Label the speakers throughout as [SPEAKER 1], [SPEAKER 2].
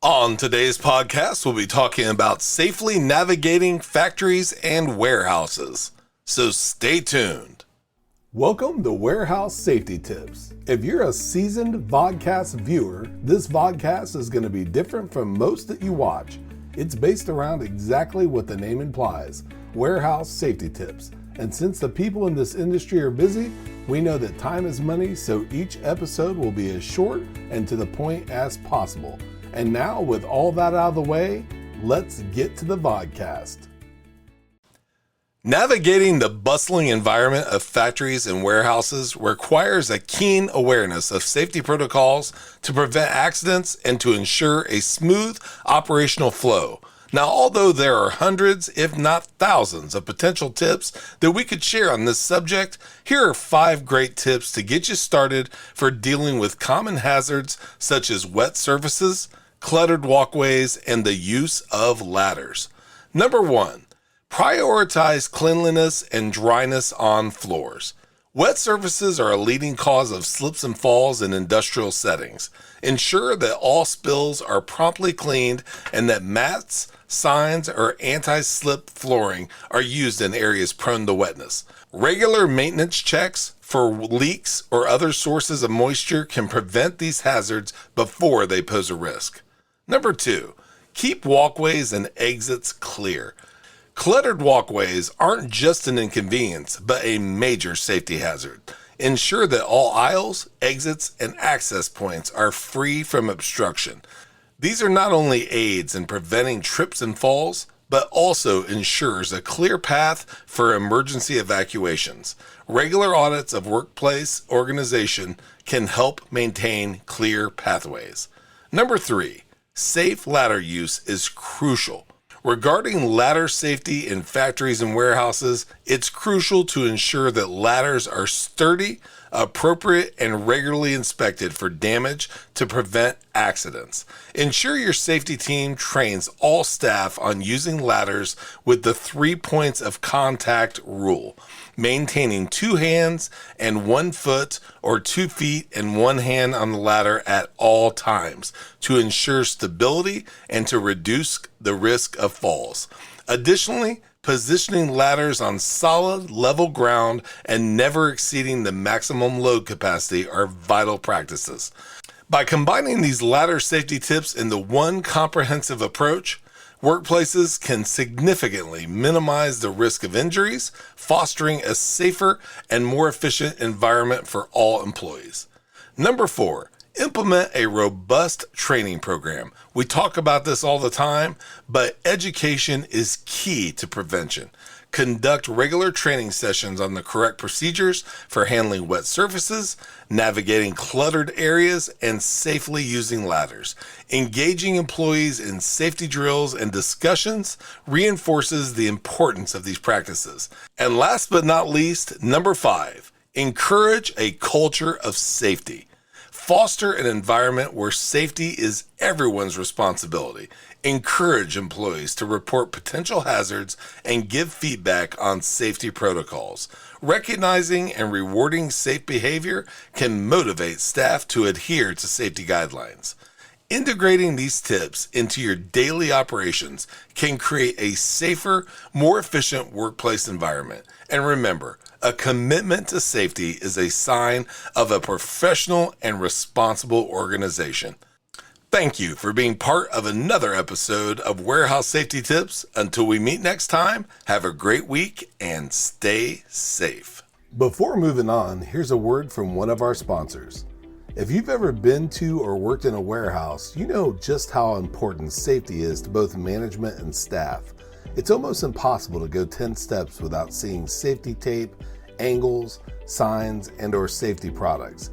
[SPEAKER 1] On today's podcast, we'll be talking about safely navigating factories and warehouses. So stay tuned.
[SPEAKER 2] Welcome to Warehouse Safety Tips. If you're a seasoned vodcast viewer, this vodcast is going to be different from most that you watch. It's based around exactly what the name implies, warehouse safety tips. And since the people in this industry are busy, we know that time is money, so each episode will be as short and to the point as possible. And now, with all that out of the way, let's get to the vodcast.
[SPEAKER 1] Navigating the bustling environment of factories and warehouses requires a keen awareness of safety protocols to prevent accidents and to ensure a smooth operational flow. Now, although there are hundreds, if not thousands, of potential tips that we could share on this subject, here are 5 great tips to get you started for dealing with common hazards such as wet surfaces, cluttered walkways, and the use of ladders. Number 1, prioritize cleanliness and dryness on floors. Wet surfaces are a leading cause of slips and falls in industrial settings. Ensure that all spills are promptly cleaned and that mats, signs, or anti-slip flooring are used in areas prone to wetness. Regular maintenance checks for leaks or other sources of moisture can prevent these hazards before they pose a risk. Number 2, keep walkways and exits clear. Cluttered walkways aren't just an inconvenience, but a major safety hazard. Ensure that all aisles, exits, and access points are free from obstruction. These are not only aids in preventing trips and falls, but also ensures a clear path for emergency evacuations. Regular audits of workplace organization can help maintain clear pathways. Number 3, safe ladder use is crucial. Regarding ladder safety in factories and warehouses, it's crucial to ensure that ladders are sturdy, appropriate, and regularly inspected for damage to prevent accidents. Ensure your safety team trains all staff on using ladders with the 3 points of contact rule, maintaining 2 hands and 1 foot or 2 feet and 1 hand on the ladder at all times to ensure stability and to reduce the risk of falls. Additionally, positioning ladders on solid, level ground and never exceeding the maximum load capacity are vital practices. By combining these ladder safety tips into one comprehensive approach, workplaces can significantly minimize the risk of injuries, fostering a safer and more efficient environment for all employees. Number 4, implement a robust training program. We talk about this all the time, but education is key to prevention. Conduct regular training sessions on the correct procedures for handling wet surfaces, navigating cluttered areas, and safely using ladders. Engaging employees in safety drills and discussions reinforces the importance of these practices. And last but not least, number 5, encourage a culture of safety. Foster an environment where safety is everyone's responsibility. Encourage employees to report potential hazards and give feedback on safety protocols. Recognizing and rewarding safe behavior can motivate staff to adhere to safety guidelines. Integrating these tips into your daily operations can create a safer, more efficient workplace environment. And remember, a commitment to safety is a sign of a professional and responsible organization. Thank you for being part of another episode of Warehouse Safety Tips. Until we meet next time, have a great week and stay safe.
[SPEAKER 2] Before moving on, here's a word from one of our sponsors. If you've ever been to or worked in a warehouse, you know just how important safety is to both management and staff. It's almost impossible to go 10 steps without seeing safety tape, angles, signs, and/or safety products.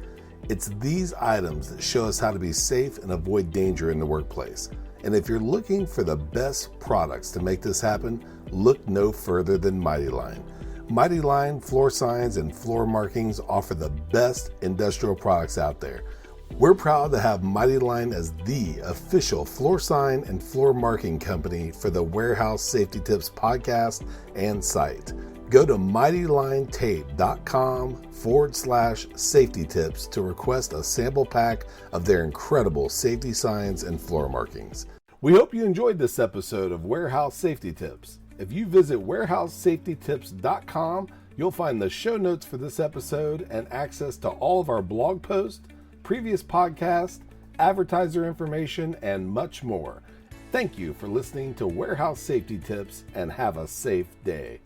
[SPEAKER 2] It's these items that show us how to be safe and avoid danger in the workplace. And if you're looking for the best products to make this happen, look no further than Mighty Line. Mighty Line floor signs and floor markings offer the best industrial products out there. We're proud to have Mighty Line as the official floor sign and floor marking company for the Warehouse Safety Tips podcast and site. Go to mightylinetape.com/safety tips to request a sample pack of their incredible safety signs and floor markings. We hope you enjoyed this episode of Warehouse Safety Tips. If you visit warehousesafetytips.com, you'll find the show notes for this episode and access to all of our blog posts, previous podcasts, advertiser information, and much more. Thank you for listening to Warehouse Safety Tips and have a safe day.